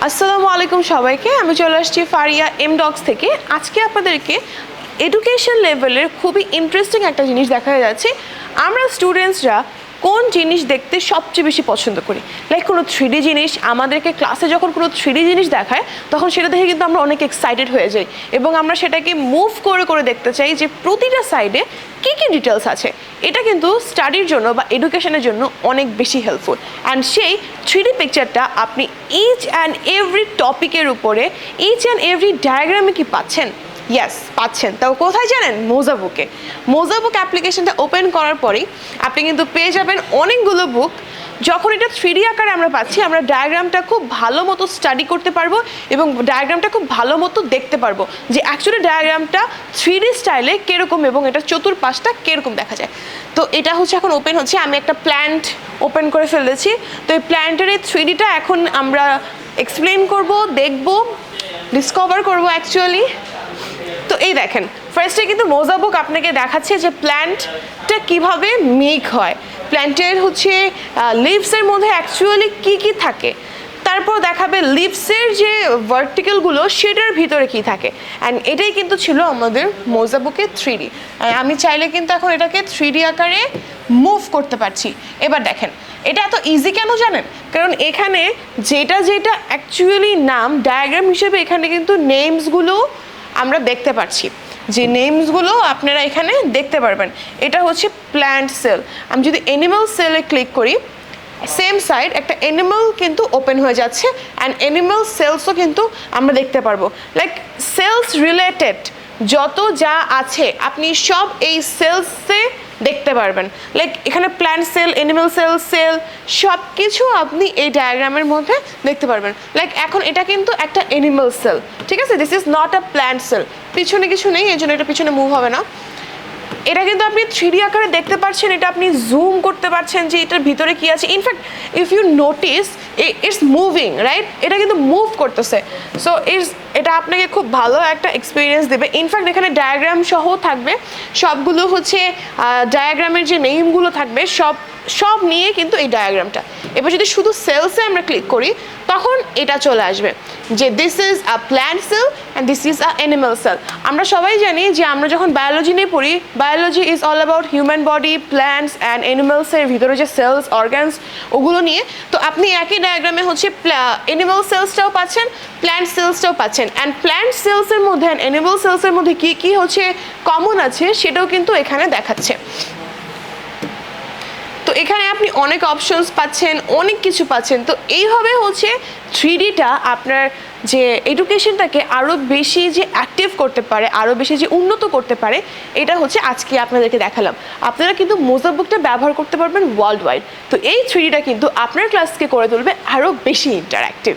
আসসালামু আলাইকুম সবাইকে। আমি চলে আসছি ফারিয়া এমডক্স থেকে। আজকে আপনাদেরকে এডুকেশন লেভেলের খুবই ইন্টারেস্টিং একটা জিনিস দেখা যাচ্ছে। আমরা স্টুডেন্টসরা কোন জিনিস দেখতে সবচেয়ে বেশি পছন্দ করি, লাইক কোনো 3D জিনিস। আমাদেরকে ক্লাসে যখন কোনো 3D জিনিস দেখায় তখন সেটা দেখে কিন্তু আমরা অনেক এক্সাইটেড হয়ে যাই এবং আমরা সেটাকে মুভ করে করে দেখতে চাই যে প্রতিটা সাইডে কী কী ডিটেলস আছে। এটা কিন্তু স্টাডির জন্য বা এডুকেশনের জন্য অনেক বেশি হেল্পফুল। অ্যান্ড সেই 3D পিকচারটা আপনি ইচ অ্যান্ড এভরি টপিকের উপরে, ইচ অ্যান্ড এভরি ডায়াগ্রামে কি পাচ্ছেন? ইয়েস, পাচ্ছেন। তাও কোথায় জানেন? মোজাবুকে। মোজাবুক অ্যাপ্লিকেশনটা ওপেন করার পরেই আপনি কিন্তু পেয়ে যাবেন অনেকগুলো বুক। যখন এটা 3D আকারে আমরা পাচ্ছি, আমরা ডায়াগ্রামটা খুব ভালো মতো স্টাডি করতে পারবো এবং ডায়াগ্রামটা খুব ভালো মতো দেখতে পারবো যে অ্যাকচুয়ালি ডায়াগ্রামটা 3D স্টাইলে কীরকম এবং এটার চতুর্পাশটা কীরকম দেখা যায়। তো এটা হচ্ছে এখন ওপেন হচ্ছে। আমি একটা প্ল্যান্ট ওপেন করে ফেলেছি। তো এই প্ল্যান্টের এই 3Dটা এখন আমরা এক্সপ্লেন করব, দেখব, ডিসকভার করব অ্যাকচুয়ালি। তো এই দেখেন, ফার্স্টে কিন্তু মোজাবুক আপনাকে দেখাচ্ছে যে প্ল্যান্টটা কিভাবে মেক হয়, প্ল্যান্টের হচ্ছে লিভসের মধ্যে অ্যাকচুয়ালি কি কি থাকে। তারপর দেখাবে লিভসের যে ভার্টিক্যালগুলো সেটার ভিতরে কি থাকে। অ্যান্ড এটাই কিন্তু ছিল আমাদের মোজাবুকে 3D। আমি চাইলে কিন্তু এখন এটাকে 3D আকারে মুভ করতে পারছি। এবার দেখেন, এটা এত ইজি কেন জানেন? কারণ এখানে যেটা যেটা অ্যাকচুয়ালি নাম ডায়াগ্রাম হিসেবে এখানে কিন্তু নেমসগুলো আমরা দেখতে পাচ্ছি, যে নেমসগুলো আপনারা এখানে দেখতে পারবেন। এটা হচ্ছে প্ল্যান্ট সেল। আমি যদি অ্যানিমাল সেলে ক্লিক করি, সেম সাইড একটা অ্যানিমাল কিন্তু ওপেন হয়ে যাচ্ছে অ্যান্ড অ্যানিমাল সেলসও কিন্তু আমরা দেখতে পারবো। লাইক সেলস রিলেটেড যত যা আছে আপনি সব এই সেলসে দেখতে পারবেন। লাইক এখানে প্ল্যান্ট সেল, অ্যানিমাল সেল সব কিছু আপনি এই ডায়াগ্রামের মধ্যে দেখতে পারবেন। লাইক এখন এটা কিন্তু একটা অ্যানিমাল সেল, ঠিক আছে? This is not a plant sell. পিছনে কিছু নেই, এই জন্য এটা পিছনে মুভ হবে না। এটা কিন্তু আপনি 3D আকারে দেখতে পাচ্ছেন, এটা আপনি জুম করতে পারছেন যে এটার ভিতরে কি আছে। In fact if you notice it's moving, right? এটা কিন্তু মুভ করতেছে। সো এটা আপনাকে খুব ভালো একটা এক্সপিরিয়েন্স দেবে। ইনফ্যাক্ট এখানে ডায়াগ্রাম সহ থাকবে, সবগুলো হচ্ছে ডায়াগ্রামের যে নেমগুলো থাকবে সব নিয়ে কিন্তু এই ডায়াগ্রামটা। এবার যদি শুধু সেলসে আমরা ক্লিক করি তখন এটা চলে আসবে যে this is a plant cell and this is a animal cell. আমরা সবাই জানি যে আমরা যখন বায়োলজি নিয়ে পড়ি, biology is all about human body, plants and অ্যানিমালসের ভিতরে যে সেলস, অর্গানস ওগুলো নিয়ে। তো আপনি একই ডায়াগ্রামে হচ্ছে অ্যানিমাল সেলসটাও পাচ্ছেন, প্ল্যান্ট সেলসটাও পাচ্ছেন। অ্যান্ড প্ল্যান্ট সেলসের মধ্যে অ্যান্ড অ্যানিমাল সেলসের মধ্যে কী কী হচ্ছে কমন আছে সেটাও কিন্তু এখানে দেখাচ্ছে। তো এখানে আপনি অনেক অপশনস পাচ্ছেন, অনেক কিছু পাচ্ছেন। তো এইভাবে হচ্ছে 3Dটা আপনার যে এডুকেশনটাকে আরও বেশি যে অ্যাক্টিভ করতে পারে, আরও বেশি যে উন্নত করতে পারে, এটা হচ্ছে আজকে আপনাদেরকে দেখালাম। আপনারা কিন্তু মোজাবুকটা ব্যবহার করতে পারবেন ওয়ার্ল্ড ওয়াইড। তো এই 3Dটা কিন্তু আপনার ক্লাসকে করে তুলবে আরও বেশি ইন্টারঅ্যাক্টিভ।